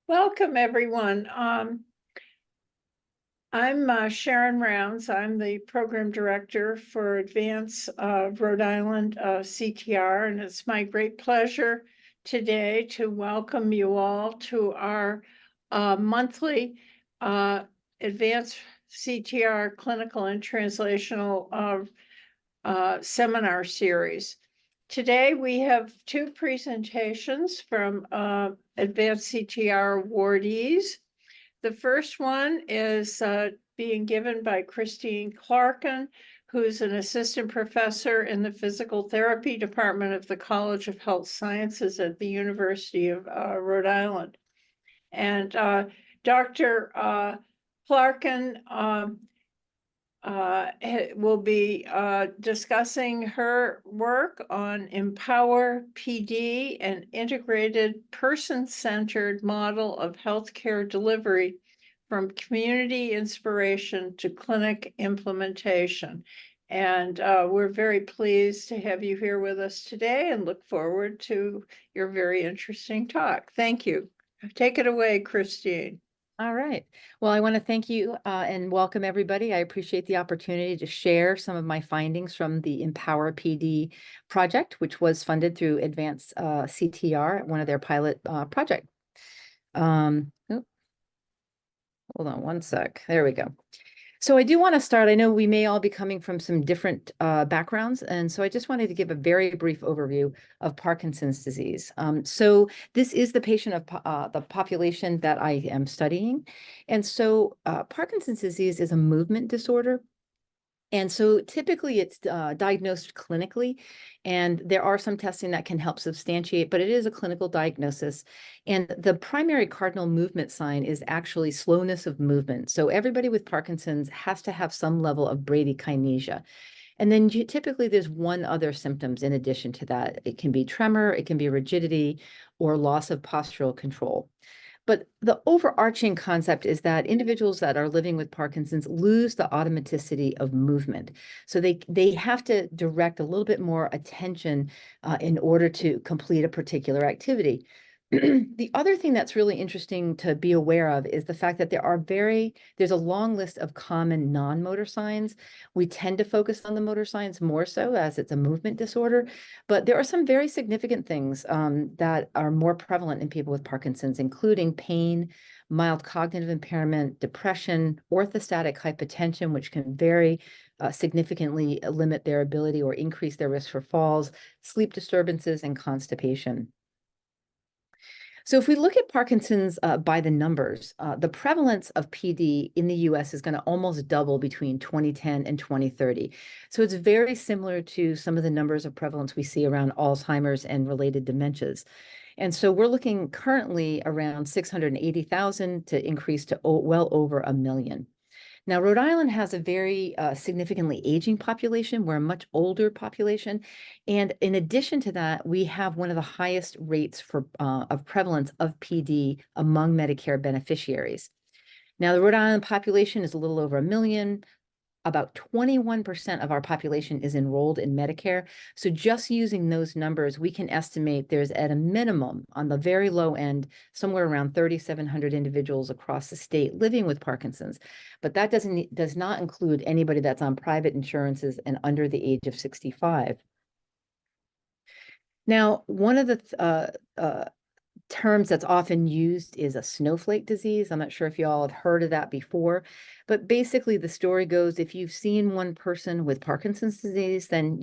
Welcome, everyone. I'm Sharon Rounds. I'm the program director for Advance Rhode Island CTR, and it's my great pleasure today to welcome you all to our monthly Advanced CTR Clinical and Translational seminar series. Today we have two presentations from Advanced CTR awardees. The first one is being given by Christine Clarkin, who's an assistant professor in the physical therapy department of the College of Health Sciences at the University of Rhode Island. And Dr. Clarkin will be discussing her work on Empower PD, an integrated person-centered model of healthcare delivery from community inspiration to clinic implementation. And we're very pleased to have you here with us today and look forward to your very interesting talk. Thank you. Take it away, Christine. All right. Well, I want to thank you and welcome everybody. I appreciate the opportunity to share some of my findings from the Empower PD project, which was funded through Advanced CTR, one of their pilot project. Hold on one sec. There we go. So I do want to start. I know we may all be coming from some different backgrounds, and so I just wanted to give a very brief overview of Parkinson's disease. So this is the patient of the population that I am studying. And so Parkinson's disease is a movement disorder. And so typically it's diagnosed clinically, and there are some testing that can help substantiate, but it is a clinical diagnosis. And the primary cardinal movement sign is actually slowness of movement. So everybody with Parkinson's has to have some level of bradykinesia. And then typically there's one other symptoms in addition to that. It can be tremor, it can be rigidity, or loss of postural control. But the overarching concept is that individuals that are living with Parkinson's lose the automaticity of movement. So they have to direct a little bit more attention in order to complete a particular activity. The other thing that's really interesting to be aware of is the fact that there's a long list of common non-motor signs. We tend to focus on the motor signs more so as it's a movement disorder, but there are some very significant things that are more prevalent in people with Parkinson's, including pain, mild cognitive impairment, depression, orthostatic hypotension, which can very significantly limit their ability or increase their risk for falls, sleep disturbances, and constipation. So if we look at Parkinson's by the numbers, the prevalence of PD in the US is going to almost double between 2010 and 2030. So it's very similar to some of the numbers of prevalence we see around Alzheimer's and related dementias. And so we're looking currently around 680,000 to increase to well over 1 million. Now, Rhode Island has a very significantly aging population. We're a much older population. And in addition to that, we have one of the highest rates of prevalence of PD among Medicare beneficiaries. Now, the Rhode Island population is a little over 1 million. About 21% of our population is enrolled in Medicare. So just using those numbers, we can estimate there's at a minimum on the very low end, somewhere around 3,700 individuals across the state living with Parkinson's. But that does not include anybody that's on private insurances and under the age of 65. Now, one of the terms that's often used is a snowflake disease. I'm not sure if you all have heard of that before, but basically the story goes, if you've seen one person with Parkinson's disease, then,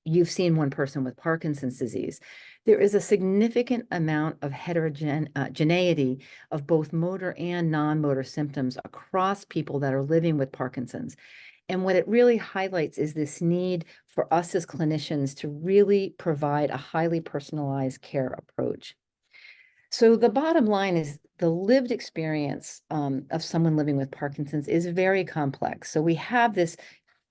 you've seen one person with Parkinson's disease. There is a significant amount of heterogeneity of both motor and non-motor symptoms across people that are living with Parkinson's. And what it really highlights is this need for us as clinicians to really provide a highly personalized care approach. So the bottom line is the lived experience of someone living with Parkinson's is very complex. So we have this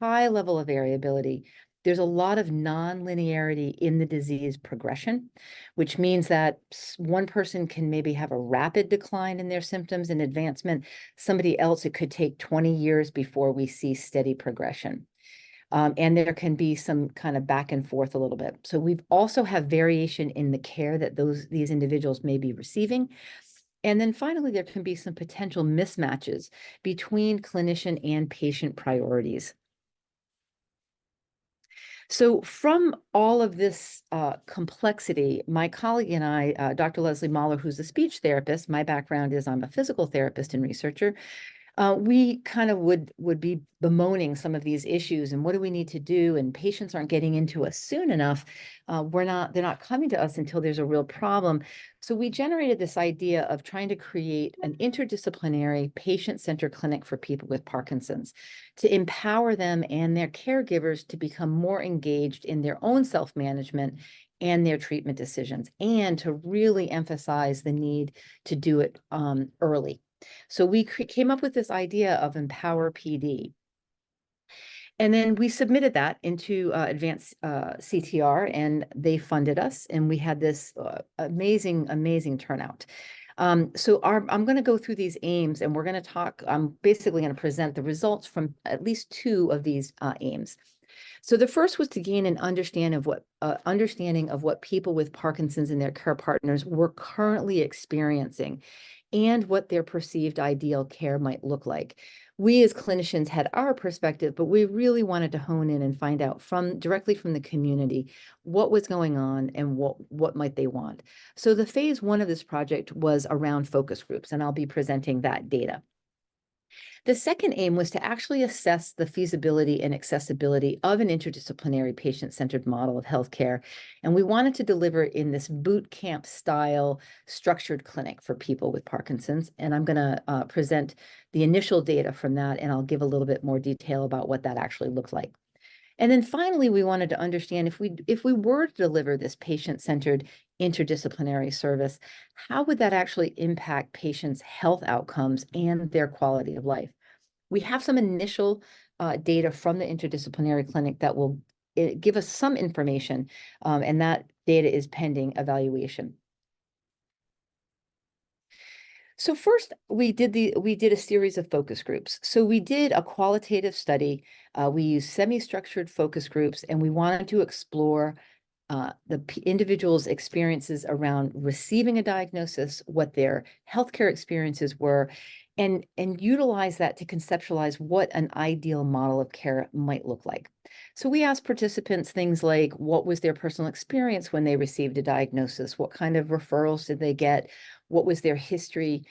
high level of variability. There's a lot of non-linearity in the disease progression, which means that one person can maybe have a rapid decline in their symptoms and advancement. Somebody else, it could take 20 years before we see steady progression. And there can be some kind of back and forth a little bit. So we also have variation in the care that these individuals may be receiving. And then finally, there can be some potential mismatches between clinician and patient priorities. So from all of this complexity, my colleague and I, Dr. Leslie Mahler, who's a speech therapist, my background is I'm a physical therapist and researcher, we kind of would be bemoaning some of these issues and what do we need to do, and patients aren't getting into us soon enough. They're not coming to us until there's a real problem. So we generated this idea of trying to create an interdisciplinary patient-centered clinic for people with Parkinson's to empower them and their caregivers to become more engaged in their own self-management and their treatment decisions, and to really emphasize the need to do it early. So we came up with this idea of Empower PD. And then we submitted that into Advanced CTR, and they funded us, and we had this amazing turnout. So I'm going to go through these aims, and we're going to talk, I'm basically going to present the results from at least two of these aims. So the first was to gain an understanding of what people with Parkinson's and their care partners were currently experiencing and what their perceived ideal care might look like. We as clinicians had our perspective, but we really wanted to hone in and find out directly from the community what was going on and what might they want. So the phase one of this project was around focus groups, and I'll be presenting that data. The second aim was to actually assess the feasibility and accessibility of an interdisciplinary patient-centered model of healthcare. And we wanted to deliver in this boot camp style structured clinic for people with Parkinson's. And I'm going to present the initial data from that, and I'll give a little bit more detail about what that actually looked like. And then finally, we wanted to understand if we were to deliver this patient-centered interdisciplinary service, how would that actually impact patients' health outcomes and their quality of life? We have some initial data from the interdisciplinary clinic that will give us some information, and that data is pending evaluation. So first, we did a series of focus groups. So we did a qualitative study. We used semi-structured focus groups, and we wanted to explore the individual's experiences around receiving a diagnosis, what their healthcare experiences were, and utilize that to conceptualize what an ideal model of care might look like. So we asked participants things like, what was their personal experience when they received a diagnosis? What kind of referrals did they get? What was their history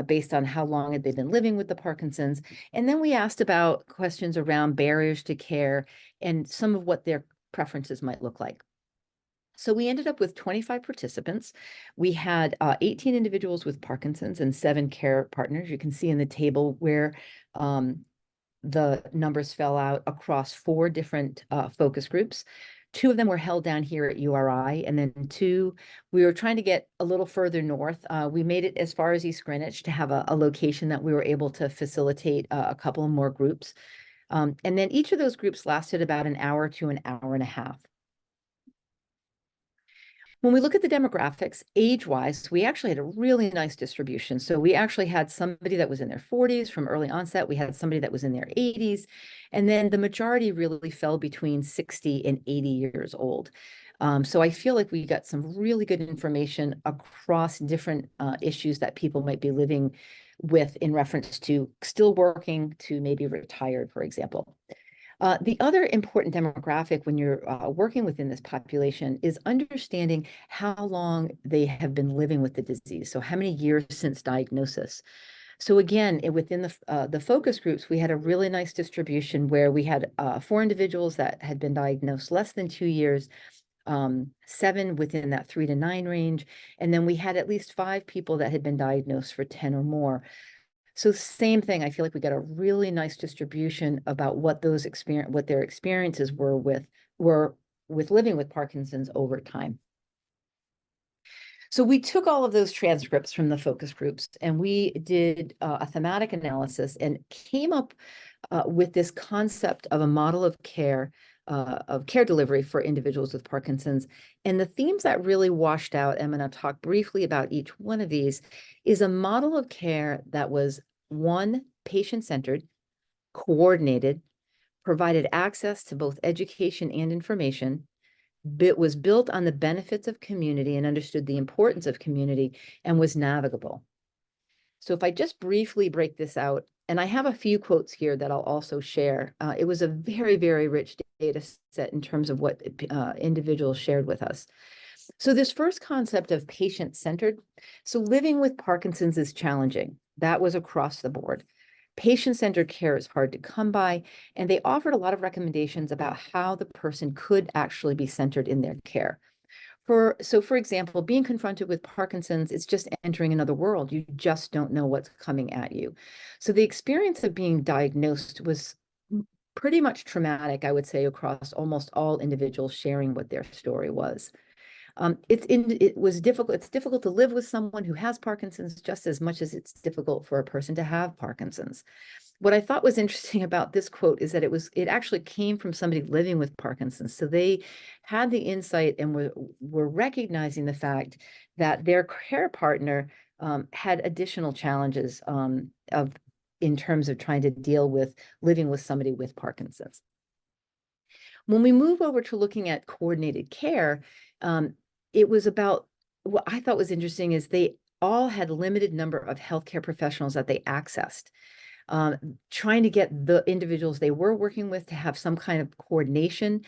based on how long had they been living with the Parkinson's? And then we asked about questions around barriers to care and some of what their preferences might look like. So we ended up with 25 participants. We had 18 individuals with Parkinson's and 7 care partners. You can see in the table where the numbers fell out across 4 different focus groups. 2 of them were held down here at URI, and then 2, we were trying to get a little further north. We made it as far as East Greenwich to have a location that we were able to facilitate a couple of more groups. And then each of those groups lasted about an hour to an hour and a half. When we look at the demographics, age-wise, we actually had a really nice distribution. So we actually had somebody that was in their 40s from early onset. We had somebody that was in their 80s. And then the majority really fell between 60 and 80 years old. So I feel like we got some really good information across different issues that people might be living with in reference to still working to maybe retired, for example. The other important demographic when you're working within this population is understanding how long they have been living with the disease. So how many years since diagnosis? So again, within the focus groups, we had a really nice distribution where we had 4 individuals that had been diagnosed less than 2 years, 7 within that 3 to 9 range, and then we had at least 5 people that had been diagnosed for 10 or more. So same thing, I feel like we got a really nice distribution about what their experiences were with living with Parkinson's over time. So we took all of those transcripts from the focus groups, and we did a thematic analysis and came up with this concept of a model of care delivery for individuals with Parkinson's. And the themes that really washed out, I'm going to talk briefly about each one of these, is a model of care that was, 1, patient-centered, coordinated, provided access to both education and information, was built on the benefits of community and understood the importance of community, and was navigable. So if I just briefly break this out, and I have a few quotes here that I'll also share. It was a very, very rich data set in terms of what individuals shared with us. So this first concept of patient-centered, so living with Parkinson's is challenging. That was across the board. Patient-centered care is hard to come by, and they offered a lot of recommendations about how the person could actually be centered in their care. For example, being confronted with Parkinson's, it's just entering another world. You just don't know what's coming at you. So the experience of being diagnosed was pretty much traumatic, I would say, across almost all individuals sharing what their story was. It was difficult. It's difficult to live with someone who has Parkinson's just as much as it's difficult for a person to have Parkinson's. What I thought was interesting about this quote is that it actually came from somebody living with Parkinson's. So they had the insight and were recognizing the fact that their care partner had additional challenges in terms of trying to deal with living with somebody with Parkinson's. When we move over to looking at coordinated care, it was about what I thought was interesting is they all had limited number of healthcare professionals that they accessed, trying to get the individuals they were working with to have some kind of coordination.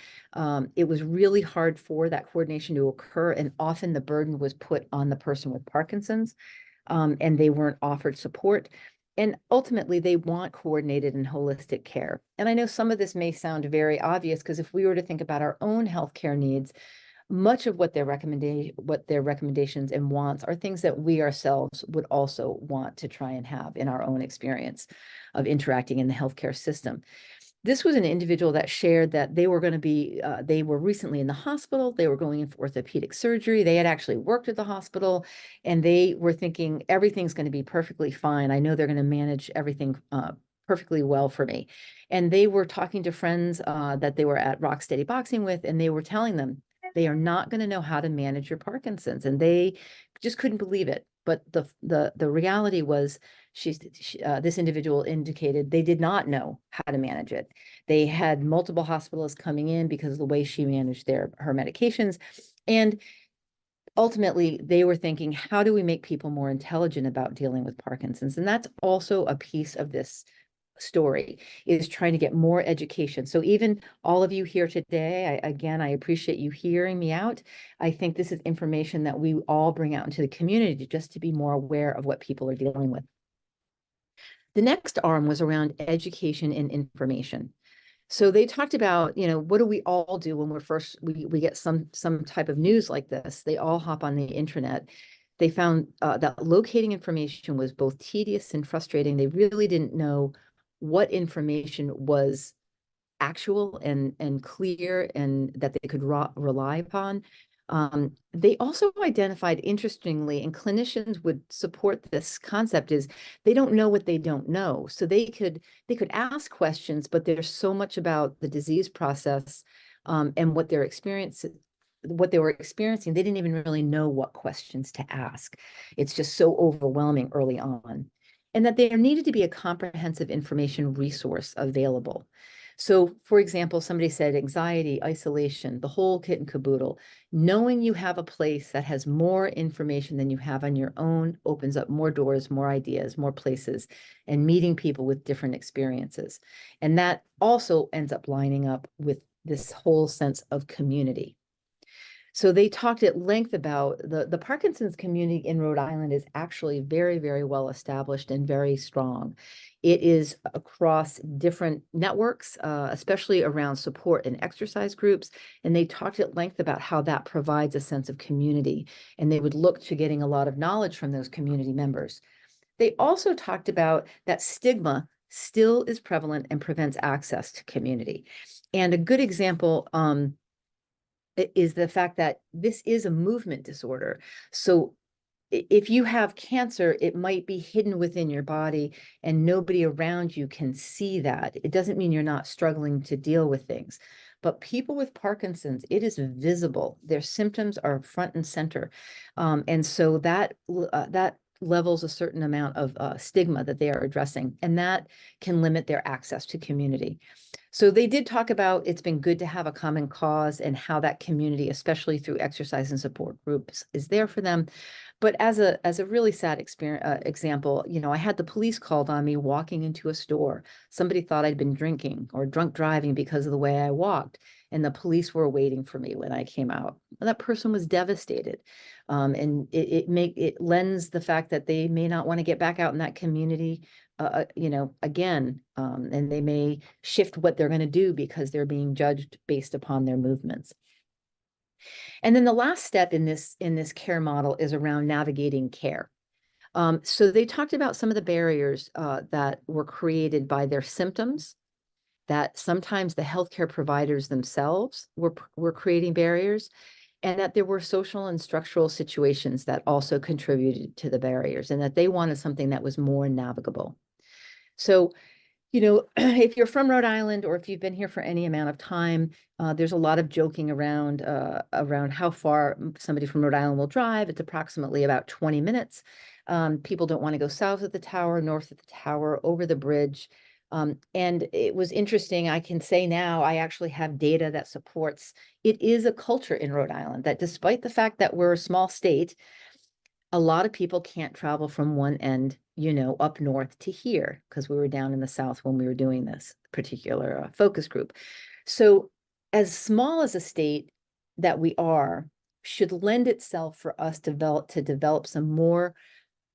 It was really hard for that coordination to occur, and often the burden was put on the person with Parkinson's, and they weren't offered support. And ultimately, they want coordinated and holistic care. And I know some of this may sound very obvious because if we were to think about our own healthcare needs, much of what their recommendations and wants are things that we ourselves would also want to try and have in our own experience of interacting in the healthcare system. This was an individual that shared that they were going to be, they were recently in the hospital, they were going in for orthopedic surgery, they had actually worked at the hospital, and they were thinking everything's going to be perfectly fine. I know they're going to manage everything perfectly well for me. And they were talking to friends that they were at Rock Steady Boxing with, and they were telling them they are not going to know how to manage your Parkinson's, and they just couldn't believe it. But the reality was, this individual indicated they did not know how to manage it. They had multiple hospitalists coming in because of the way she managed her medications, and ultimately they were thinking, how do we make people more intelligent about dealing with Parkinson's? And that's also a piece of this story, is trying to get more education. So even all of you here today, I appreciate you hearing me out. I think this is information that we all bring out into the community just to be more aware of what people are dealing with. The next arm was around education and information. So they talked about, what do we all do when we get some type of news like this? They all hop on the internet. They found that locating information was both tedious and frustrating. They really didn't know what information was actual and clear and that they could rely upon. They also identified, interestingly, and clinicians would support this concept, is they don't know what they don't know. So they could ask questions, but there's so much about the disease process and what they were experiencing, they didn't even really know what questions to ask. It's just so overwhelming early on. And that there needed to be a comprehensive information resource available. So, for example, somebody said anxiety, isolation, the whole kit and caboodle. Knowing you have a place that has more information than you have on your own opens up more doors, more ideas, more places, and meeting people with different experiences. And that also ends up lining up with this whole sense of community. So they talked at length about the Parkinson's community in Rhode Island is actually very, very well established and very strong. It is across different networks, especially around support and exercise groups. And they talked at length about how that provides a sense of community. And they would look to getting a lot of knowledge from those community members. They also talked about that stigma still is prevalent and prevents access to community. And a good example is the fact that this is a movement disorder. So if you have cancer, it might be hidden within your body and nobody around you can see that. It doesn't mean you're not struggling to deal with things. But people with Parkinson's, it is visible. Their symptoms are front and center. And so that levels a certain amount of stigma that they are addressing, and that can limit their access to community. So they did talk about it's been good to have a common cause and how that community, especially through exercise and support groups, is there for them. But as a really sad example, you know, I had the police called on me walking into a store. Somebody thought I'd been drinking or drunk driving because of the way I walked, and the police were waiting for me when I came out. That person was devastated, and it lends the fact that they may not want to get back out in that community, you know, again, and they may shift what they're going to do because they're being judged based upon their movements. And then the last step in this care model is around navigating care. So they talked about some of the barriers that were created by their symptoms, that sometimes the healthcare providers themselves were creating barriers, and that there were social and structural situations that also contributed to the barriers, and that they wanted something that was more navigable. So, you know, if you're from Rhode Island or if you've been here for any amount of time, there's a lot of joking around how far somebody from Rhode Island will drive. It's approximately about 20 minutes. People don't want to go south of the tower, north of the tower, over the bridge. And it was interesting. I can say now I actually have data that supports it is a culture in Rhode Island that despite the fact that we're a small state, a lot of people can't travel from one end, you know, up north to here, because we were down in the south when we were doing this particular focus group. So as small as a state that we are should lend itself for us to develop some more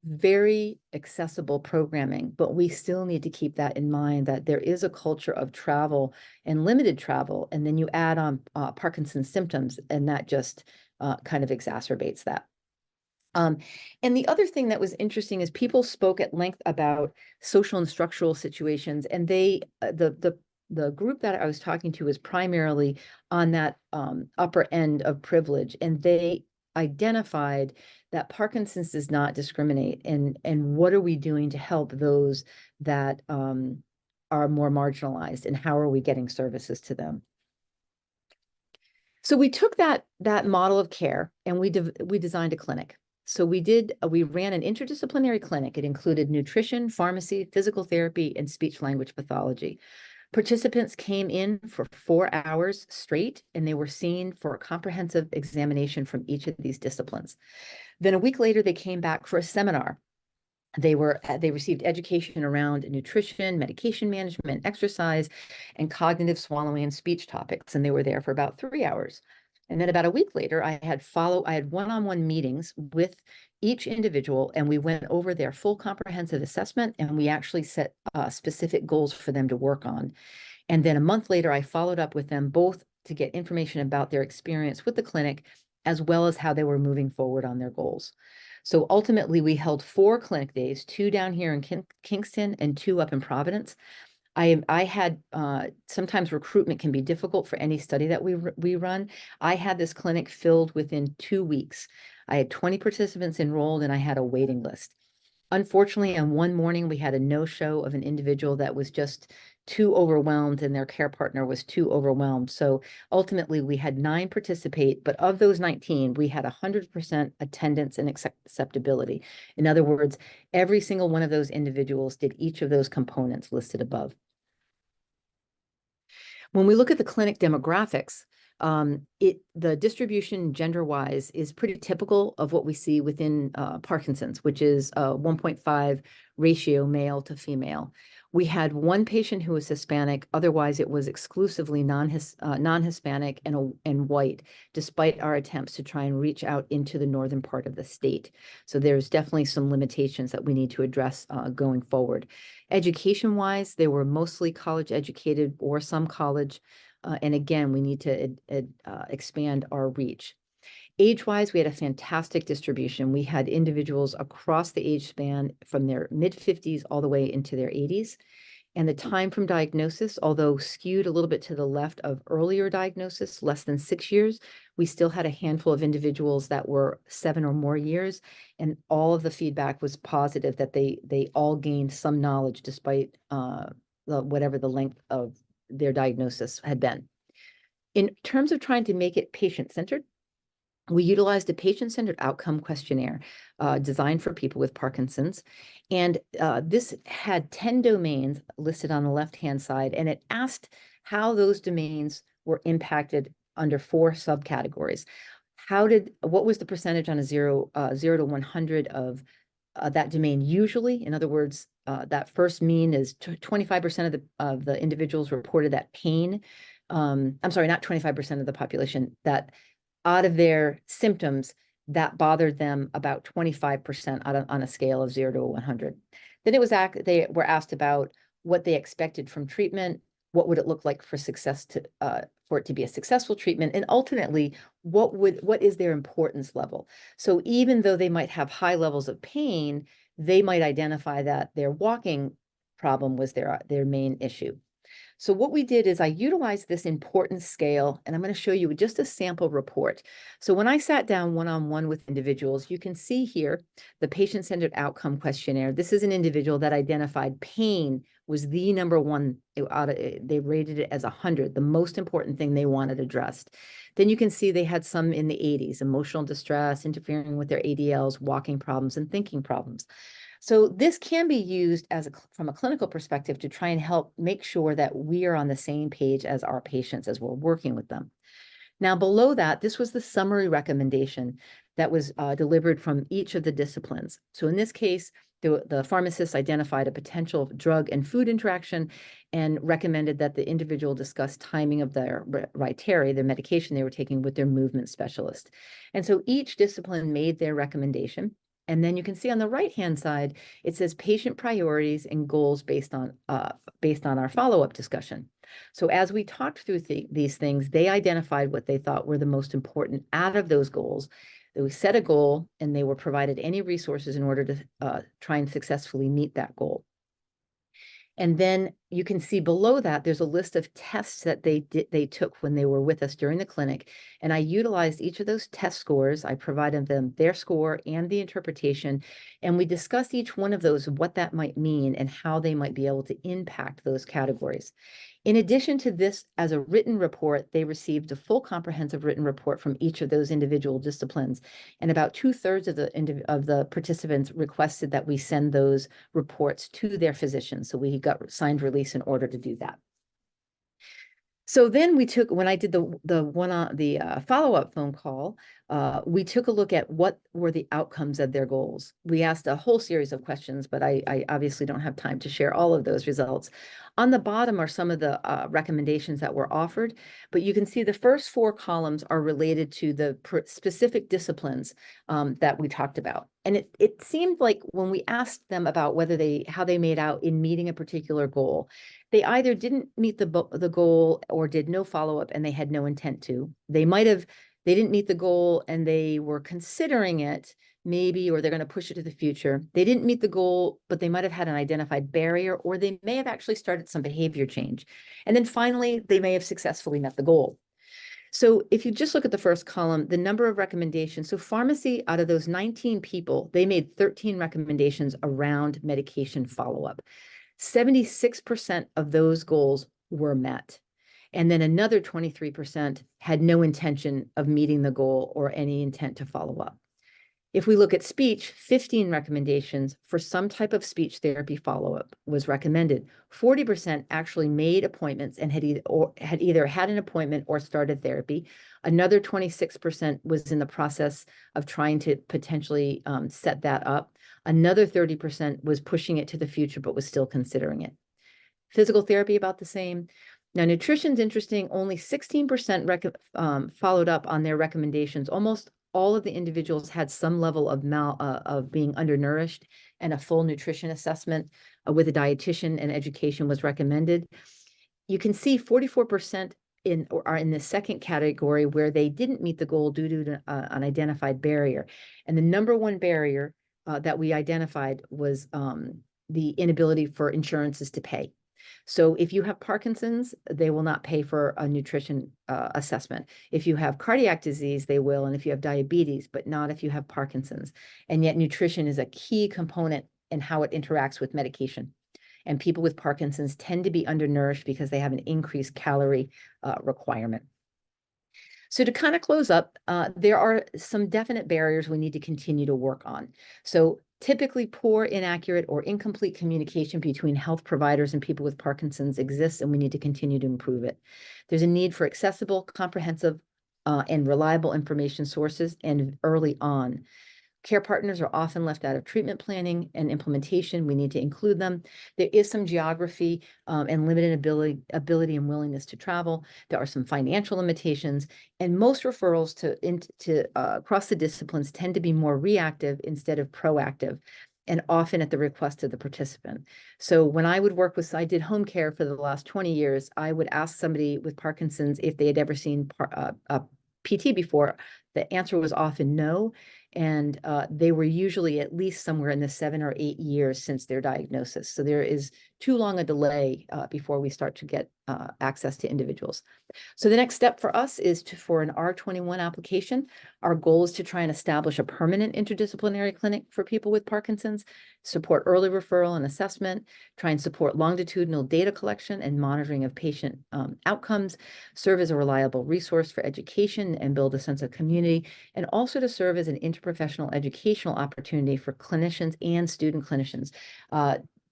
very accessible programming, but we still need to keep that in mind that there is a culture of travel and limited travel, and then you add on Parkinson's symptoms, and that just kind of exacerbates that. And the other thing that was interesting is people spoke at length about social and structural situations, and they the group that I was talking to was primarily on that upper end of privilege, and they identified that Parkinson's does not discriminate, and what are we doing to help those that are more marginalized, and how are we getting services to them? So we took that model of care and we designed a clinic. So we ran an interdisciplinary clinic. It included nutrition, pharmacy, physical therapy, and speech language pathology. Participants came in for 4 hours straight, and they were seen for a comprehensive examination from each of these disciplines. Then a week later, they came back for a seminar. They received education around nutrition, medication management, exercise, and cognitive swallowing and speech topics, and they were there for about 3 hours. And then about a week later, I had one-on-one meetings with each individual, and we went over their full comprehensive assessment, and we actually set specific goals for them to work on. And then a month later, I followed up with them both to get information about their experience with the clinic, as well as how they were moving forward on their goals. So ultimately, we held 4 clinic days, 2 down here in Kingston and 2 up in Providence. I had sometimes recruitment can be difficult for any study that we run. I had this clinic filled within 2 weeks. I had 20 participants enrolled, and I had a waiting list. Unfortunately, on one morning, we had a no-show of an individual that was just too overwhelmed, and their care partner was too overwhelmed. So ultimately, we had 9 participate, but of those 19, we had 100% attendance and acceptability. In other words, every single one of those individuals did each of those components listed above. When we look at the clinic demographics, the distribution gender-wise is pretty typical of what we see within Parkinson's, which is a 1.5 ratio male to female. We had one patient who was Hispanic. Otherwise, it was exclusively non-Hispanic and white, despite our attempts to try and reach out into the northern part of the state. So there's definitely some limitations that we need to address going forward. Education-wise, they were mostly college educated or some college. And again, we need to expand our reach. Age-wise, we had a fantastic distribution. We had individuals across the age span from their mid-50s all the way into their 80s. And the time from diagnosis, although skewed a little bit to the left of earlier diagnosis, less than 6 years, we still had a handful of individuals that were 7 or more years. And all of the feedback was positive that they all gained some knowledge despite whatever the length of their diagnosis had been. In terms of trying to make it patient-centered, we utilized a patient-centered outcome questionnaire designed for people with Parkinson's. And this had 10 domains listed on the left-hand side, and it asked how those domains were impacted under 4 subcategories. What was the percentage on a 0 to 100 of that domain usually? In other words, that first mean is 25% of the individuals reported that pain. I'm sorry, not 25% of the population, that out of their symptoms that bothered them about 25% on a scale of 0 to 100. Then they were asked about what they expected from treatment, what would it look like for for it to be a successful treatment, and ultimately, what is their importance level? So even though they might have high levels of pain, they might identify that their walking problem was their main issue. So what we did is I utilized this importance scale, and I'm going to show you just a sample report. So when I sat down one-on-one with individuals, you can see here the patient-centered outcome questionnaire. This is an individual that identified pain was the number one. They rated it as 100, the most important thing they wanted addressed. Then you can see they had some in the 80s, emotional distress, interfering with their ADLs, walking problems, and thinking problems. So this can be used from a clinical perspective to try and help make sure that we are on the same page as our patients as we're working with them. Now, below that, this was the summary recommendation that was delivered from each of the disciplines. So in this case, the pharmacist identified a potential drug and food interaction and recommended that the individual discuss timing of their RI-CTR-N, the medication they were taking, with their movement specialist. And so each discipline made their recommendation. And then you can see on the right-hand side, it says patient priorities and goals based on our follow-up discussion. So as we talked through these things, they identified what they thought were the most important out of those goals. They set a goal, and they were provided any resources in order to try and successfully meet that goal. And then you can see below that, there's a list of tests that they took when they were with us during the clinic. And I utilized each of those test scores. I provided them their score and the interpretation. And we discussed each one of those, what that might mean and how they might be able to impact those categories. In addition to this, as a written report, they received a full comprehensive written report from each of those individual disciplines. And about 2/3 of the participants requested that we send those reports to their physicians. So we got signed release in order to do that. So then when I did the follow-up phone call, we took a look at what were the outcomes of their goals. We asked a whole series of questions, but I obviously don't have time to share all of those results. On the bottom are some of the recommendations that were offered, but you can see the first 4 columns are related to the specific disciplines that we talked about. And it seemed like when we asked them about how they made out in meeting a particular goal, they either didn't meet the goal or did no follow-up and they had no intent to. They didn't meet the goal and they were considering it maybe, or they're going to push it to the future. They didn't meet the goal, but they might have had an identified barrier, or they may have actually started some behavior change. And then finally, they may have successfully met the goal. So if you just look at the first column, the number of recommendations, so pharmacy, out of those 19 people, they made 13 recommendations around medication follow-up. 76% of those goals were met. And then another 23% had no intention of meeting the goal or any intent to follow up. If we look at speech, 15 recommendations for some type of speech therapy follow-up was recommended. 40% actually made appointments and had either had an appointment or started therapy. Another 26% was in the process of trying to potentially set that up. Another 30% was pushing it to the future, but was still considering it. Physical therapy, about the same. Now, nutrition's interesting. Only 16% followed up on their recommendations. Almost all of the individuals had some level of being undernourished, and a full nutrition assessment with a dietitian and education was recommended. You can see 44% are in the second category, where they didn't meet the goal due to an identified barrier. And the number one barrier that we identified was the inability for insurances to pay. So if you have Parkinson's, they will not pay for a nutrition assessment. If you have cardiac disease, they will. And if you have diabetes, but not if you have Parkinson's. And yet nutrition is a key component in how it interacts with medication. And people with Parkinson's tend to be undernourished because they have an increased calorie requirement. So to kind of close up, there are some definite barriers we need to continue to work on. So typically poor, inaccurate, or incomplete communication between health providers and people with Parkinson's exists, and we need to continue to improve it. There's a need for accessible, comprehensive, and reliable information sources and early on. Care partners are often left out of treatment planning and implementation. We need to include them. There is some geography and limited ability and willingness to travel. There are some financial limitations, and most referrals to across the disciplines tend to be more reactive instead of proactive, and often at the request of the participant. So when I would work with, I did home care for the last 20 years, I would ask somebody with Parkinson's if they had ever seen a PT before. The answer was often no. And they were usually at least somewhere in the 7 or 8 years since their diagnosis. So there is too long a delay before we start to get access to individuals. So the next step for us is for an R21 application. Our goal is to try and establish a permanent interdisciplinary clinic for people with Parkinson's, support early referral and assessment, try and support longitudinal data collection and monitoring of patient outcomes, serve as a reliable resource for education and build a sense of community, and also to serve as an interprofessional educational opportunity for clinicians and student clinicians.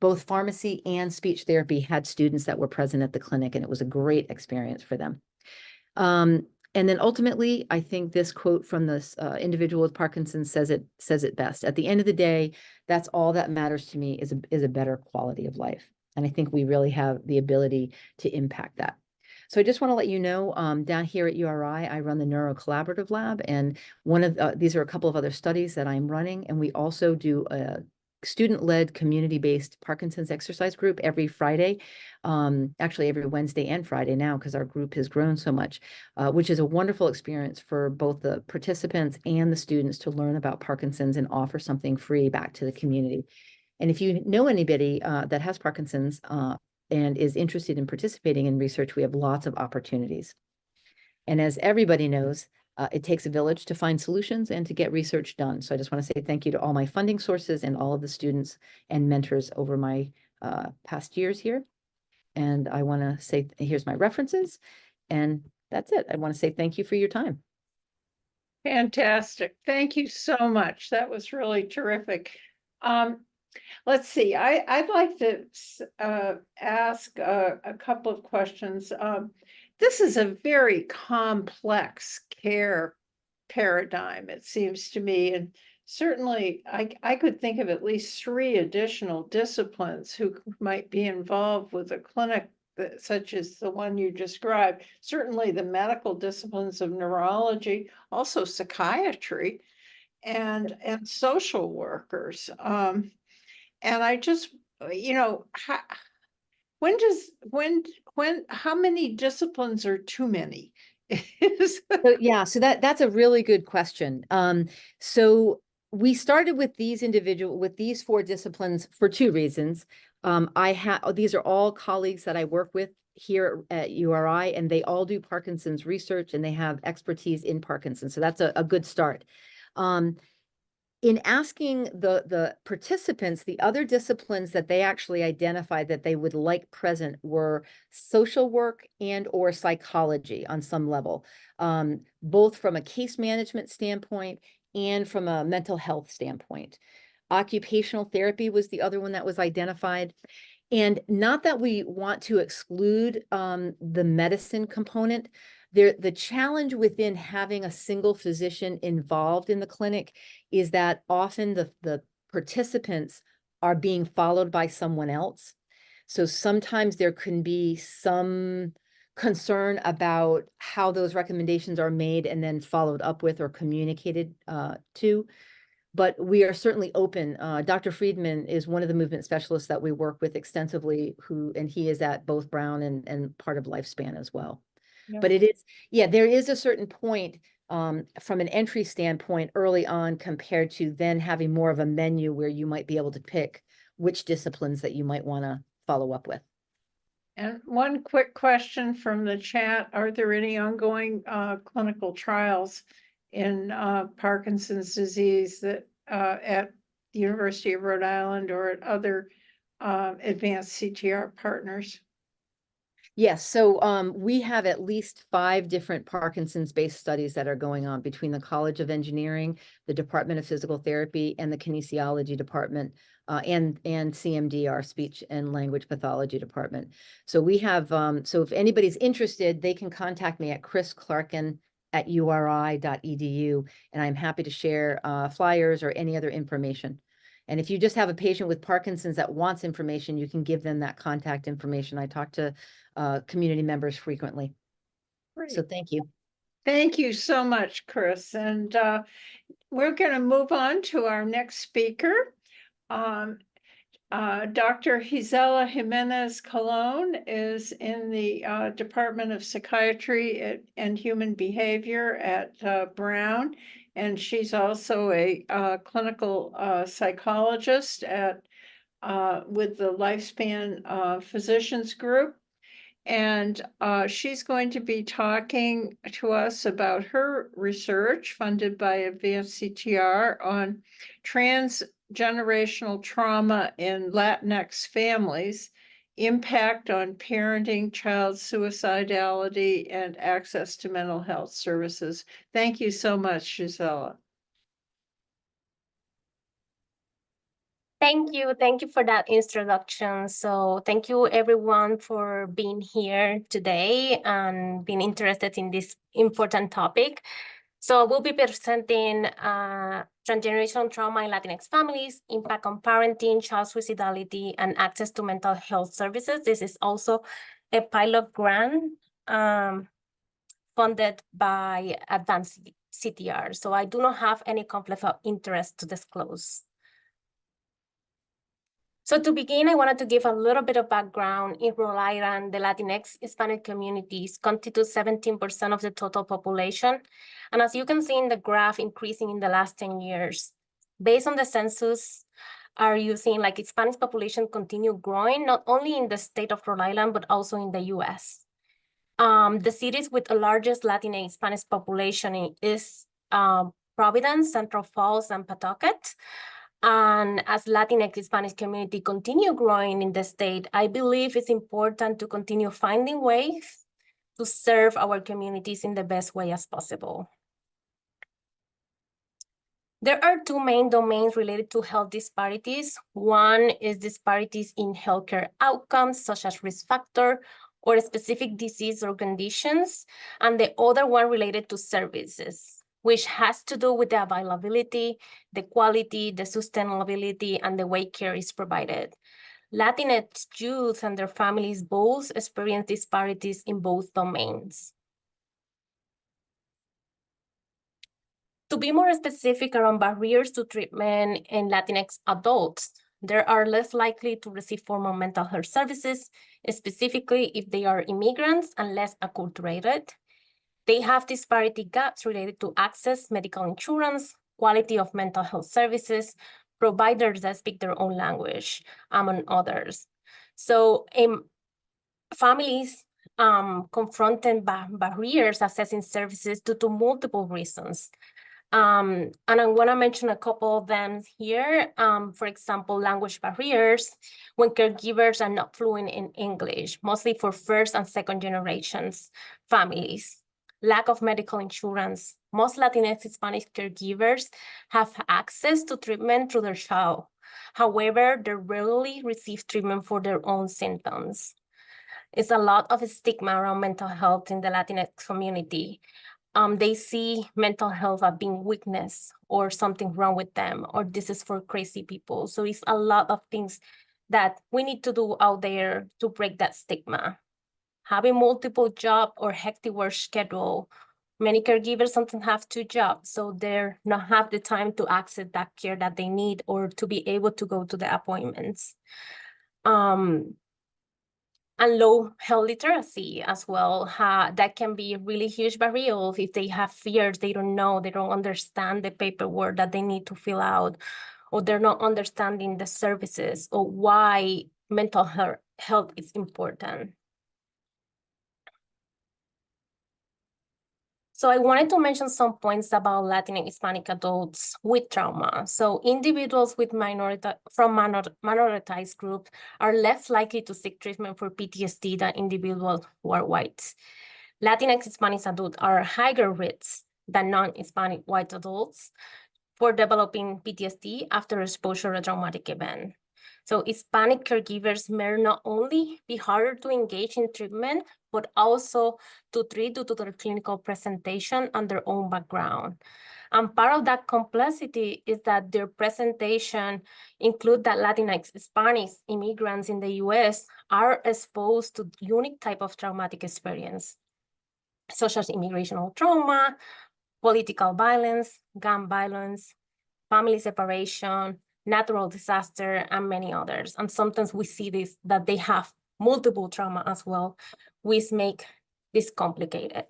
Both pharmacy and speech therapy had students that were present at the clinic, and it was a great experience for them. And then ultimately, I think this quote from this individual with Parkinson's says it best. At the end of the day, that's all that matters to me is a better quality of life. And I think we really have the ability to impact that. So I just want to let you know, down here at URI, I run the Neuro Collaborative Lab, and these are a couple of other studies that I'm running, and we also do a student-led, community-based Parkinson's exercise group every Friday, actually every Wednesday and Friday now, because our group has grown so much, which is a wonderful experience for both the participants and the students to learn about Parkinson's and offer something free back to the community. And if you know anybody that has Parkinson's and is interested in participating in research, we have lots of opportunities. And as everybody knows, it takes a village to find solutions and to get research done. So I just want to say thank you to all my funding sources and all of the students and mentors over my past years here. And I want to say, here's my references, and that's it. I want to say thank you for your time. Fantastic. Thank you so much. That was really terrific. Let's see, I'd like to ask a couple of questions. This is a very complex care paradigm, it seems to me, and certainly I could think of at least 3 additional disciplines who might be involved with a clinic such as the one you described. Certainly the medical disciplines of neurology, also psychiatry, and social workers. And I just, how many disciplines are too many? So, yeah, so that's a really good question. So we started with these 4 disciplines for 2 reasons. These are all colleagues that I work with here at URI, and they all do Parkinson's research, and they have expertise in Parkinson's. So that's a good start. In asking the participants, the other disciplines that they actually identified that they would like present were social work and or psychology on some level, both from a case management standpoint and from a mental health standpoint. Occupational therapy was the other one that was identified. And not that we want to exclude the medicine component. The challenge within having a single physician involved in the clinic is that often the participants are being followed by someone else. So sometimes there can be some concern about how those recommendations are made and then followed up with or communicated to. But we are certainly open. Dr. Friedman is one of the movement specialists that we work with extensively, and he is at both Brown and part of Lifespan as well. Yeah. But there is a certain point from an entry standpoint early on compared to then having more of a menu where you might be able to pick which disciplines that you might want to follow up with. And one quick question from the chat: are there any ongoing clinical trials in Parkinson's disease that at the University of Rhode Island or at other advanced CTR partners? Yes, so we have at least 5 different Parkinson's-based studies that are going on between the College of Engineering, the Department of Physical Therapy, and the Kinesiology Department, and CMD, our Speech and Language Pathology Department. So we have, so if anybody's interested, they can contact me at chrisclarkin@uri.edu, and I'm happy to share flyers or any other information. And if you just have a patient with Parkinson's that wants information, you can give them that contact information. I talk to community members frequently. So Great. thank you. Thank you so much, Chris. And we're going to move on to our next speaker. Dr. Gisela Jimenez-Colon is in the Department of Psychiatry and Human Behavior at Brown, and she's also a clinical psychologist with the Lifespan Physicians Group. And she's going to be talking to us about her research funded by Advanced CTR on transgenerational trauma in Latinx families, impact on parenting, child suicidality, and access to mental health services. Thank you so much, Gisela. Thank you. Thank you for that introduction. So thank you everyone for being here today and being interested in this important topic. So we'll be presenting transgenerational trauma in Latinx families, impact on parenting, child suicidality, and access to mental health services. This is also a pilot grant funded by Advanced CTR. So I do not have any conflict of interest to disclose. So to begin, I wanted to give a little bit of background. In Rhode Island, the Latinx Hispanic communities constitute 17% of the total population. And as you can see in the graph, increasing in the last 10 years. Based on the census, are you seeing like Hispanic population continue growing, not only in the state of Rhode Island, but also in the US. The cities with the largest Latinx Hispanic population is Providence, Central Falls, and Pawtucket. And as Latinx Hispanic community continue growing in the state, I believe it's important to continue finding ways to serve our communities in the best way as possible. There are 2 main domains related to health disparities. One is disparities in healthcare outcomes, such as risk factor or specific disease or conditions, and the other one related to services, which has to do with the availability, the quality, the sustainability, and the way care is provided. Latinx youth and their families both experience disparities in both domains. To be more specific around barriers to treatment in Latinx adults, they are less likely to receive formal mental health services, specifically if they are immigrants and less acculturated. They have disparity gaps related to access, medical insurance, quality of mental health services, providers that speak their own language, among others. So families confronted barriers accessing services due to multiple reasons. And I want to mention a couple of them here. For example, language barriers when caregivers are not fluent in English, mostly for first and second generations families. Lack of medical insurance. Most Latinx Hispanic caregivers have access to treatment through their child. However, they rarely receive treatment for their own symptoms. It's a lot of stigma around mental health in the Latinx community. They see mental health as being weakness or something wrong with them, or this is for crazy people. So it's a lot of things that we need to do out there to break that stigma. Having multiple jobs or hectic work schedule, many caregivers sometimes have 2 jobs, so they're not have the time to access that care that they need or to be able to go to the appointments. And low health literacy as well. That can be a really huge barrier if they have fears, they don't know, they don't understand the paperwork that they need to fill out, or they're not understanding the services or why mental health is important. So I wanted to mention some points about Latin and Hispanic adults with trauma. So individuals with minoritized groups are less likely to seek treatment for PTSD than individuals who are white. Latinx Hispanic adults are higher risk than non-Hispanic white adults for developing PTSD after exposure to a traumatic event. So Hispanic caregivers may not only be harder to engage in treatment, but also to treat due to their clinical presentation and their own background. And part of that complexity is that their presentation include that Latinx Hispanics immigrants in the US are exposed to unique type of traumatic experience, such as immigrational trauma, political violence, gun violence, family separation, natural disaster, and many others. And sometimes we see this, that they have multiple trauma as well, which make this complicated.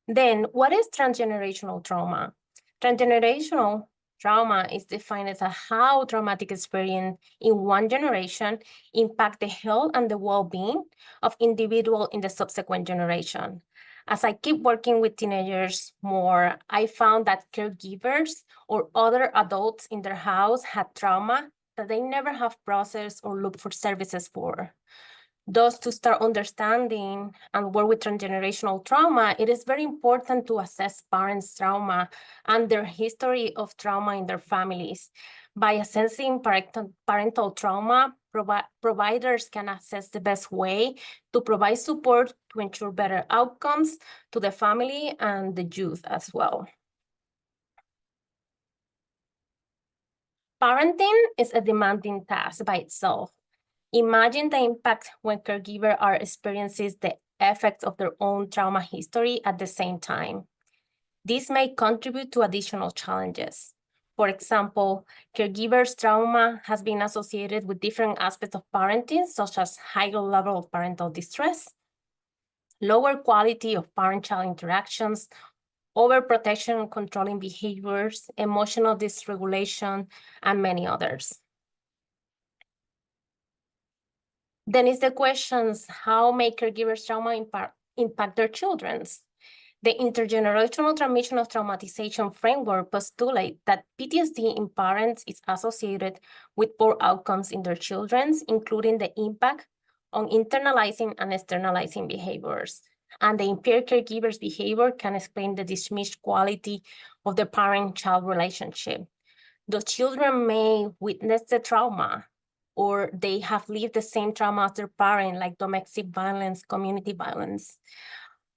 Then what is transgenerational trauma? Transgenerational trauma is defined as how traumatic experience in one generation impact the health and the well-being of individual in the subsequent generation. As I keep working with teenagers more, I found that caregivers or other adults in their house had trauma that they never have processed or looked for services for. Thus, to start understanding and work with transgenerational trauma, it is very important to assess parents' trauma and their history of trauma in their families. By assessing parental trauma, providers can assess the best way to provide support to ensure better outcomes to the family and the youth as well. Parenting is a demanding task by itself. Imagine the impact when caregivers are experiencing the effects of their own trauma history at the same time. This may contribute to additional challenges. For example, caregivers' trauma has been associated with different aspects of parenting, such as higher level of parental distress, lower quality of parent-child interactions, overprotection and controlling behaviors, emotional dysregulation, and many others. Then is the questions, how may caregivers' trauma impact their children's? The intergenerational transmission of traumatization framework postulates that PTSD in parents is associated with poor outcomes in their children's, including the impact on internalizing and externalizing behaviors. And the impaired caregiver's behavior can explain the diminished quality of the parent-child relationship. The children may witness the trauma, or they have lived the same trauma as their parent, like domestic violence, community violence.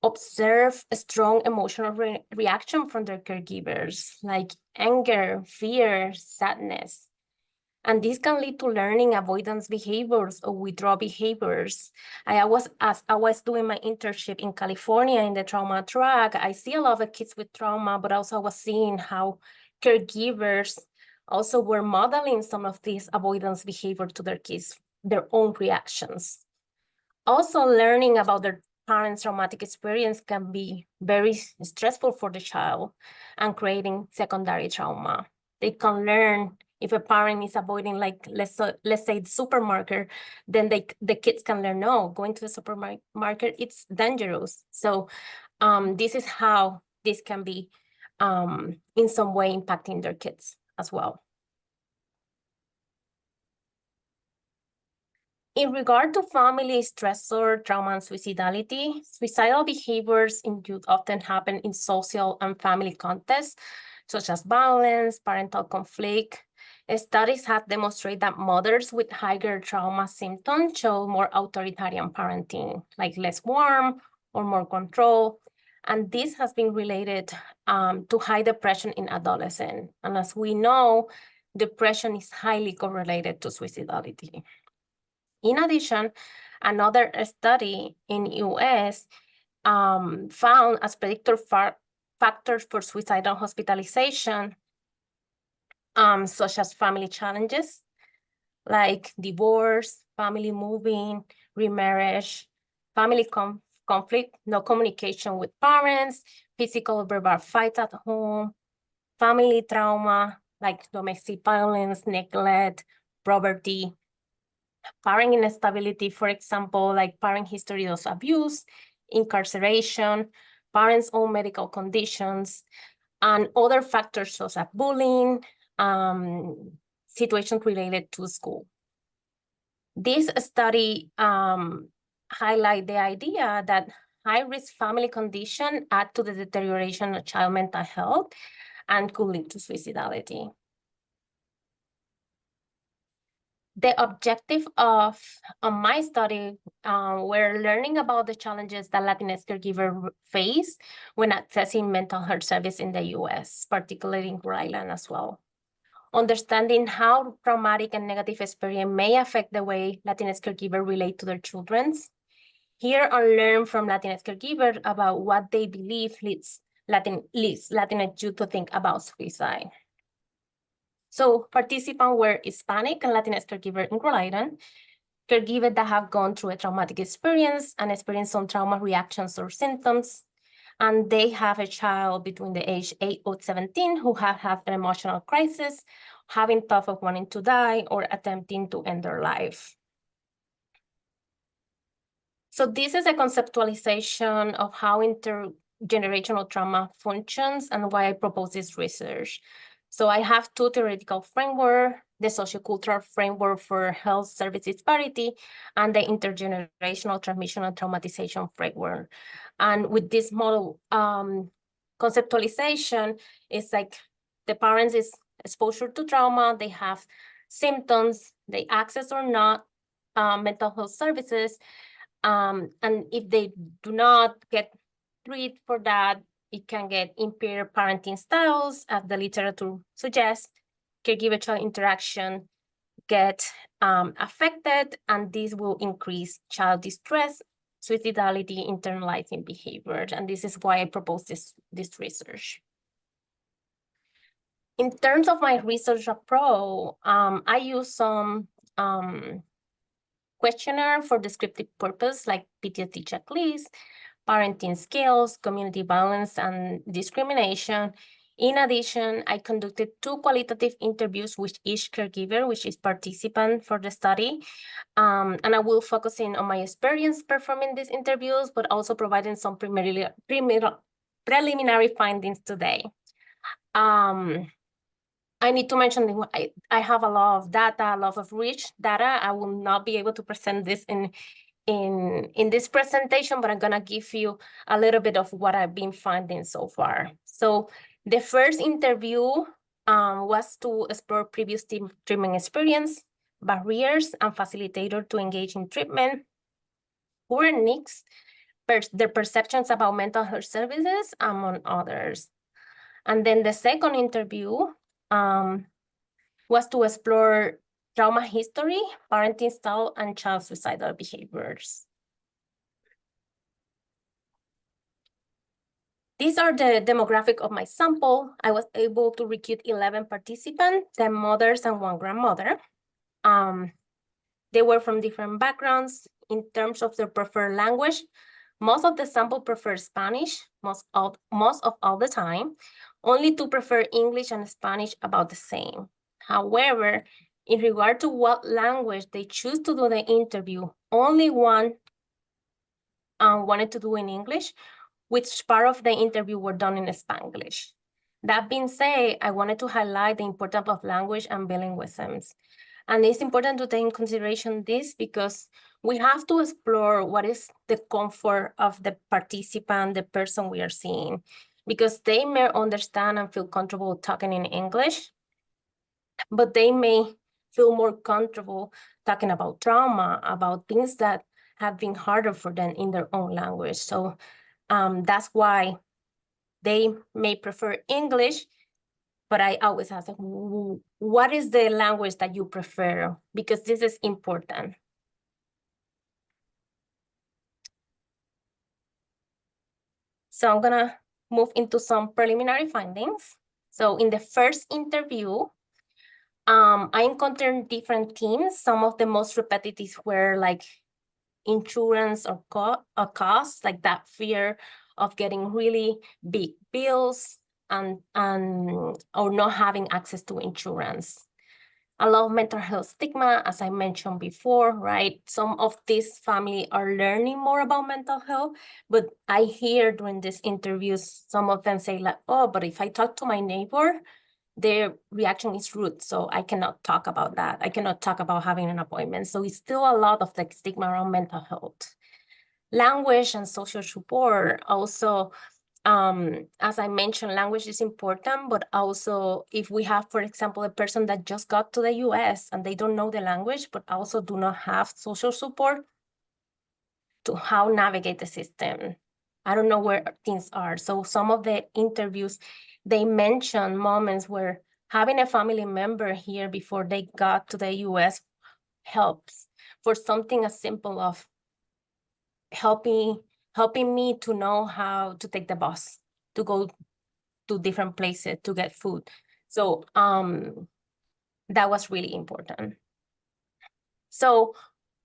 Observe a strong emotional reaction from their caregivers, like anger, fear, sadness. And this can lead to learning avoidance behaviors or withdrawal behaviors. As I was doing my internship in California in the trauma track, I see a lot of kids with trauma, but also I was seeing how caregivers also were modeling some of these avoidance behavior to their kids, their own reactions. Also, learning about their parents' traumatic experience can be very stressful for the child and creating secondary trauma. They can learn if a parent is avoiding, like, let's say the supermarket, then the kids can learn, no, going to the supermarket, it's dangerous. So this is how this can be in some way impacting their kids as well. In regard to family stressor, trauma, and suicidality, suicidal behaviors in youth often happen in social and family contexts, such as violence, parental conflict. Studies have demonstrated that mothers with higher trauma symptoms show more authoritarian parenting, like less warm or more control. And this has been related to high depression in adolescents. And as we know, depression is highly correlated to suicidality. In addition, another study in US found as predictor factors for suicidal hospitalization, such as family challenges, like divorce, family moving, remarriage, family conflict, no communication with parents, physical or verbal fights at home, family trauma, like domestic violence, neglect, poverty, parent instability, for example, like parent history of abuse, incarceration, parents' own medical conditions, and other factors such as bullying, situations related to school. This study highlight the idea that high-risk family conditions add to the deterioration of child mental health and could lead to suicidality. The objective of my study were learning about the challenges that Latinx caregivers face when accessing mental health service in the U.S., particularly in Rhode Island as well. Understanding how traumatic and negative experience may affect the way Latinx caregivers relate to their children. Here I learn from Latinx caregivers about what they believe leads Latinx youth to think about suicide. So participants were Hispanic and Latinx caregivers in Rhode Island, caregivers that have gone through a traumatic experience and experienced some trauma reactions or symptoms, and they have a child between the age 8 or 17 who have had an emotional crisis, having thought of wanting to die or attempting to end their life. So this is a conceptualization of how intergenerational trauma functions and why I propose this research. So I have two theoretical frameworks, the sociocultural framework for health service disparity and the intergenerational transmission and traumatization framework. And with this model conceptualization, it's like the parents is exposure to trauma, they have symptoms, they access or not mental health services, and if they do not get treated for that, it can get impaired parenting styles, as the literature suggests. Caregiver-child interaction get affected, and this will increase child distress, suicidality, internalizing behaviors, and this is why I propose this research. In terms of my research approach, I use some questionnaire for descriptive purpose, like PTSD checklist, parenting skills, community violence, and discrimination. In addition, I conducted 2 qualitative interviews with each caregiver, which is participant for the study. And I will focus in on my experience performing these interviews, but also providing some preliminary findings today. I need to mention that I have a lot of data, a lot of rich data. I will not be able to present this in this presentation, but I'm gonna give you a little bit of what I've been finding so far. So the first interview was to explore previous treatment experience, barriers, and facilitator to engage in treatment, poor needs, their perceptions about mental health services, among others. And then the second interview was to explore trauma history, parenting style, and child suicidal behaviors. These are the demographic of my sample. I was able to recruit 11 participants, 10 mothers and 1 grandmother. They were from different backgrounds. In terms of their preferred language, most of the sample prefer Spanish, most of all the time. Only 2 prefer English and Spanish about the same. However, in regard to what language they choose to do the interview, only 1 wanted to do in English, which part of the interview were done in Spanglish. That being said, I wanted to highlight the importance of language and bilingualisms. And it's important to take in consideration this because we have to explore what is the comfort of the participant, the person we are seeing, because they may understand and feel comfortable talking in English, but they may feel more comfortable talking about trauma, about things that have been harder for them in their own language. So that's why they may prefer English, but I always ask, what is the language that you prefer? Because this is important. So I'm gonna move into some preliminary findings. So in the first interview, I encountered different themes. Some of the most repetitive were like insurance or costs, like that fear of getting really big bills and or not having access to insurance. A lot of mental health stigma, as I mentioned before, right? Some of these families are learning more about mental health, but I hear during these interviews, some of them say like, oh, but if I talk to my neighbor, their reaction is rude, so I cannot talk about that. I cannot talk about having an appointment. So it's still a lot of like stigma around mental health. Language and social support also, as I mentioned, language is important, but also if we have, for example, a person that just got to the US and they don't know the language, but also do not have social support to how navigate the system. I don't know where things are. So some of the interviews, they mention moments where having a family member here before they got to the US helps for something as simple of helping me to know how to take the bus to go to different places to get food. So that was really important. So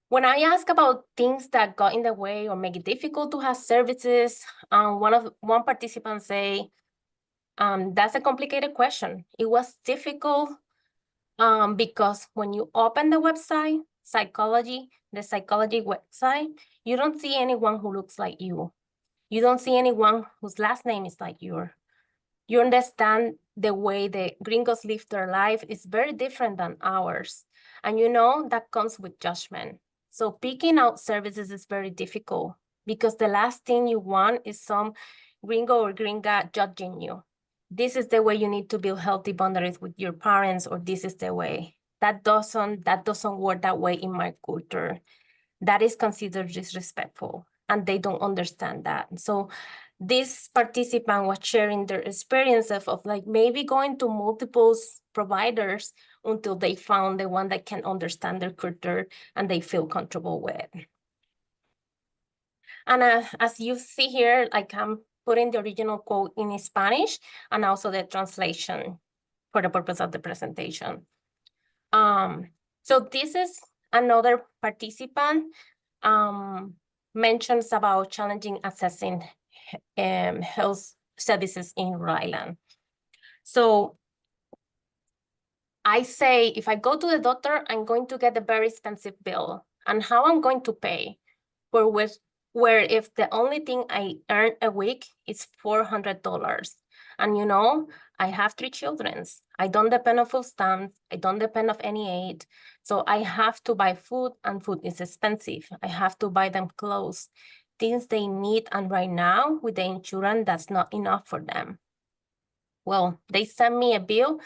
when I ask about things that got in the way or make it difficult to have services, one participant say, that's a complicated question. It was difficult because when you open the website, the psychology website, you don't see anyone who looks like you. You don't see anyone whose last name is like yours. You understand the way the gringos live their life is very different than ours. And you know that comes with judgment. So picking out services is very difficult because the last thing you want is some gringo or gringa judging you. This is the way you need to build healthy boundaries with your parents, or this is the way. That doesn't work that way in my culture. That is considered disrespectful, and they don't understand that. So this participant was sharing their experience of like maybe going to multiple providers until they found the one that can understand their culture and they feel comfortable with. And as you see here, like I'm putting the original quote in Spanish and also the translation for the purpose of the presentation. So this is another participant mentions about challenging accessing health services in Rhode Island. So I say, if I go to the doctor, I'm going to get a very expensive bill. And how I'm going to pay for where if the only thing I earn a week is $400. And you know, I have 3 children. I don't depend on food stamps. I don't depend on any aid. So I have to buy food, and food is expensive. I have to buy them clothes, things they need. And right now with the insurance, that's not enough for them. Well, they send me a bill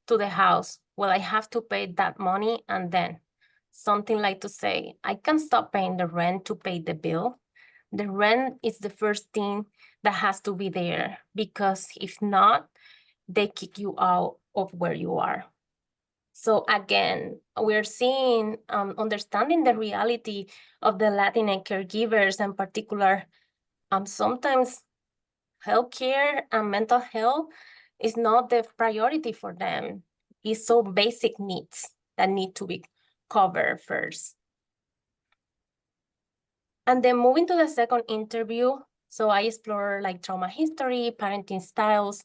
to the house. Well, I have to pay that money, and then something like to say, I can stop paying the rent to pay the bill. The rent is the first thing that has to be there, because if not, they kick you out of where you are. So again, we're seeing, understanding the reality of the Latinx caregivers in particular. Sometimes healthcare and mental health is not the priority for them. It's so basic needs that need to be covered first. And then moving to the second interview, so I explore like trauma history, parenting styles.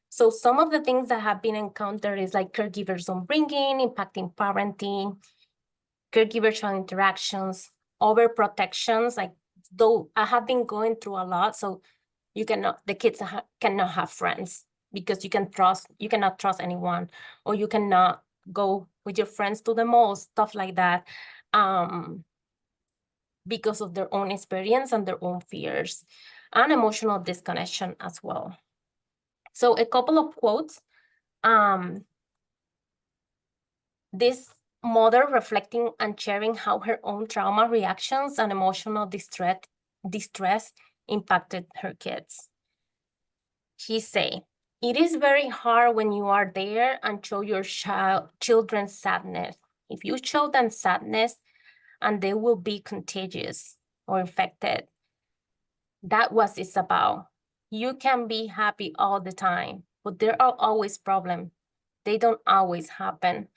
So some of the things that have been encountered is like caregivers upbringing, impacting parenting, caregiver-child interactions, overprotections. Like, though I have been going through a lot, so the kids cannot have friends because you cannot trust anyone, or you cannot go with your friends to the mall, stuff like that. Because of their own experience and their own fears, and emotional disconnection as well. So a couple of quotes. This mother reflecting and sharing how her own trauma reactions and emotional distress impacted her kids. She say, "It is very hard when you are there and show your children's sadness. If you show them sadness, and they will be contagious or infected. That's what it's about. You can be happy all the time, but there are always problems. They don't always happen,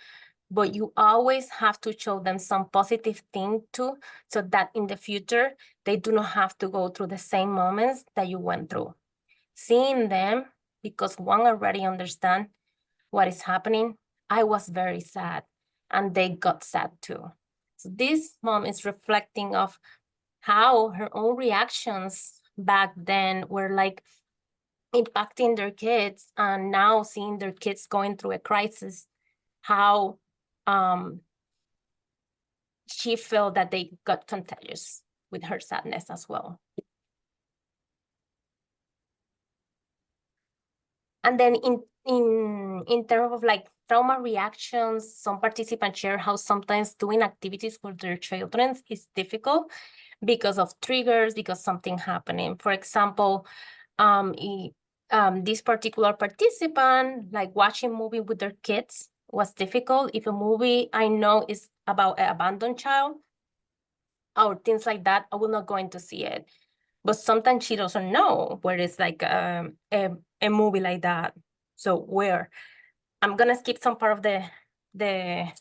but you always have to show them some positive thing too, so that in the future, they do not have to go through the same moments that you went through. Seeing them, because one already understand what is happening, I was very sad. and they got sad too. So this mom is reflecting of how her own reactions back then were like impacting their kids, and now seeing their kids going through a crisis, how she felt that they got contagious with her sadness as well. And then in terms of like trauma reactions, some participants share how sometimes doing activities for their children is difficult because of triggers, because something happening. For example, this particular participant, like watching movie with their kids was difficult. If a movie I know is about an abandoned child or things like that, I will not go in to see it. But sometimes she doesn't know where it's like a movie like that. So where? I'm gonna skip some part of the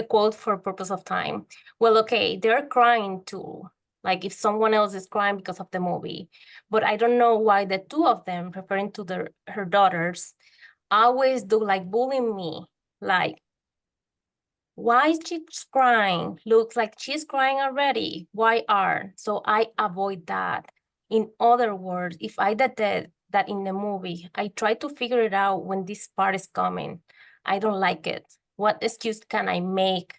quote for purpose of time. Well, okay, they're crying too. Like if someone else is crying because of the movie, but I don't know why the two of them, referring to her daughters, always do like bullying me. Like, why is she crying? Looks like she's crying already. Why are? So I avoid that. In other words, if I detect that in the movie, I try to figure it out when this part is coming. I don't like it. What excuse can I make?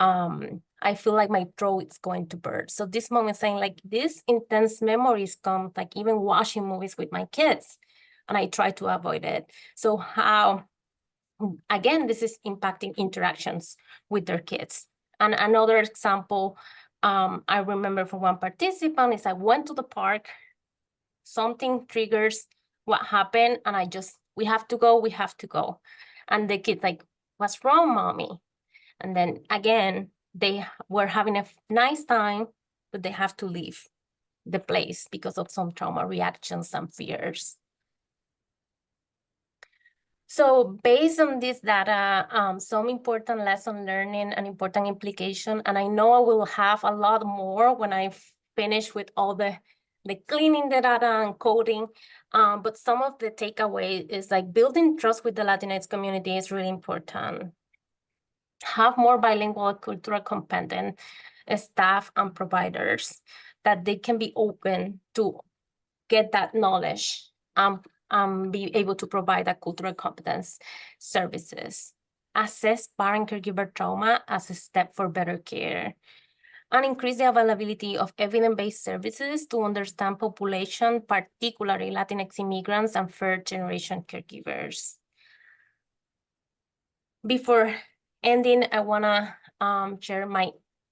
I feel like my throat is going to burst. So this moment saying like this intense memories come like even watching movies with my kids, and I try to avoid it. So how, again, this is impacting interactions with their kids. And another example, I remember from one participant is I went to the park, something triggers what happened, and we have to go. And the kid's like, what's wrong, mommy? And then again, they were having a nice time, but they have to leave the place because of some trauma reactions and fears. So based on this data, some important lesson learning and important implication, and I know I will have a lot more when I finish with all the cleaning the data and coding, but some of the takeaway is like building trust with the Latinx community is really important. Have more bilingual, cultural competent staff and providers that they can be open to get that knowledge, be able to provide that cultural competence services. Assess parent caregiver trauma as a step for better care, and increase the availability of evidence-based services to understand population, particularly Latinx immigrants and third-generation caregivers. Before ending, I wanna share my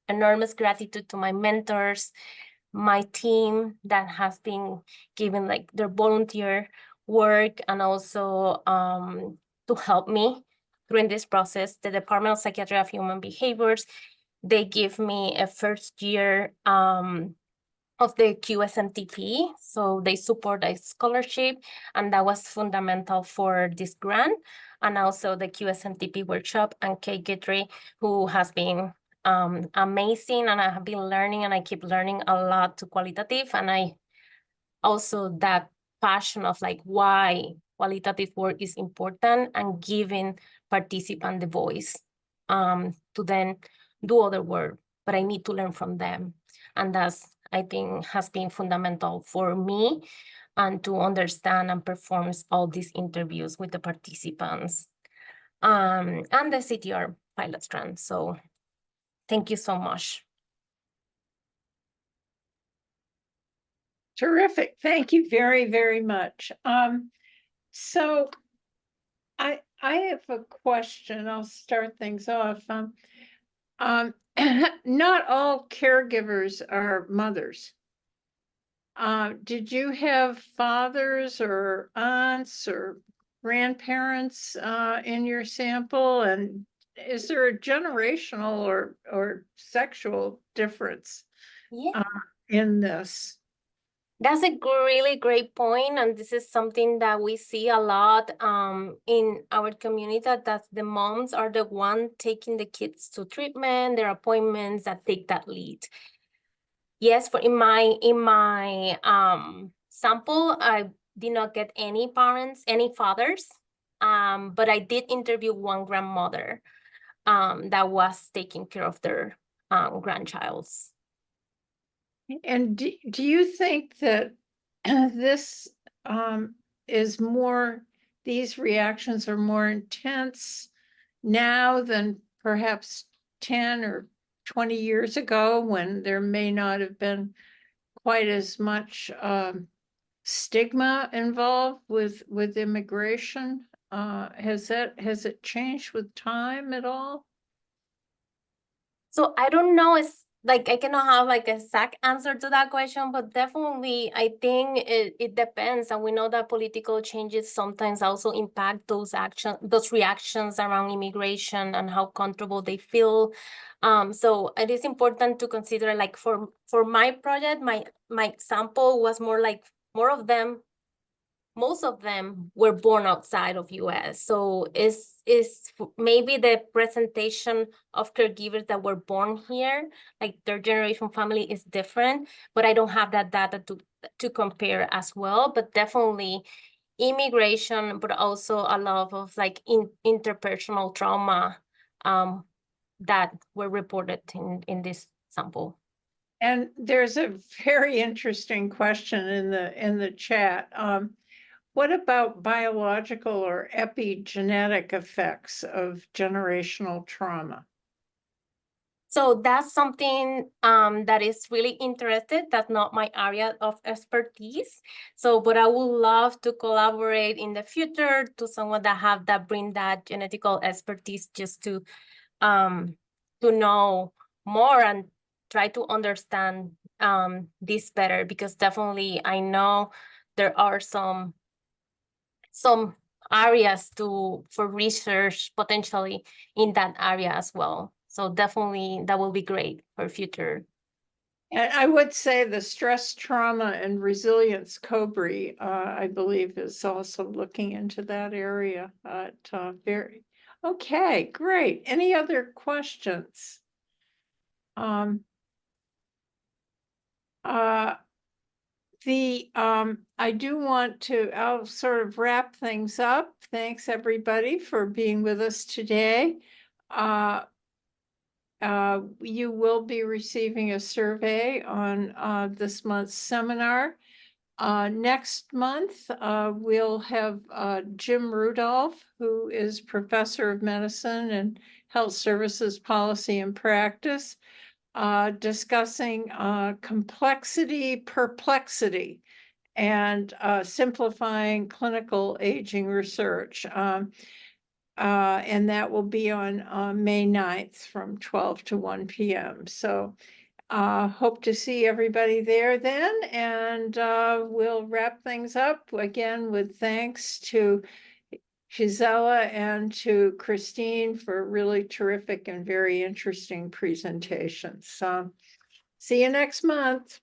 enormous gratitude to my mentors, my team that has been given like their volunteer work, and also to help me during this process. The Department of Psychiatry of Human Behaviors, they give me a first year of the QSMTP, so they support a scholarship, and that was fundamental for this grant, and also the QSMTP workshop, and Kate Guidry, who has been amazing, and I have been learning, and I keep learning a lot to qualitative, and I also that passion of like why qualitative work is important and giving participant the voice to then do other work, but I need to learn from them, and that's, I think, has been fundamental for me, and to understand and perform all these interviews with the participants and the CTR pilot strand. So thank you so much. Terrific. Thank you very, very much. So I have a question. I'll start things off. Not all caregivers are mothers. Did you have fathers or aunts or grandparents in your sample? And is there a generational or sexual difference in this? That's a really great point, and this is something that we see a lot in our community, that the moms are the one taking the kids to treatment, their appointments, that take that lead. Yes, in my sample, I did not get any parents, any fathers, but I did interview one grandmother. that was taking care of their grandchilds. And do you think that this is more, these reactions are more intense now than perhaps 10 or 20 years ago, when there may not have been quite as much stigma involved with immigration? Has it changed with time at all? So I don't know, it's like I cannot have like a exact answer to that question, but definitely I think it depends. And we know that political changes sometimes also impact those reactions around immigration and how comfortable they feel. So it is important to consider, like for my project, my example was more like most of them were born outside of US. So is maybe the presentation of caregivers that were born here, like their generation family, is different, but I don't have that data to compare as well. But definitely immigration, but also a lot of like interpersonal trauma that were reported in this sample. And there's a very interesting question in the chat. What about biological or epigenetic effects of generational trauma? So that's something that is really interested. That's not my area of expertise. So, but I would love to collaborate in the future to someone that bring that genetical expertise, just to know more and try to understand this better, because definitely I know there are some areas for research potentially in that area as well. So definitely that will be great for future. And I would say the stress, trauma, and resilience COBRE, I believe, is also looking into that area. Very okay, great. Any other questions? I do want to, I'll sort of wrap things up. Thanks everybody for being with us today. You will be receiving a survey on this month's seminar. Next month, we'll have Jim Rudolph, who is professor of medicine and health services policy and practice, discussing complexity, perplexity, and simplifying clinical aging research. And that will be on May 9th from 12 to 1 p.m. So hope to see everybody there then, and we'll wrap things up again with thanks to Gisela and to Christine for really terrific and very interesting presentations. So see you next month.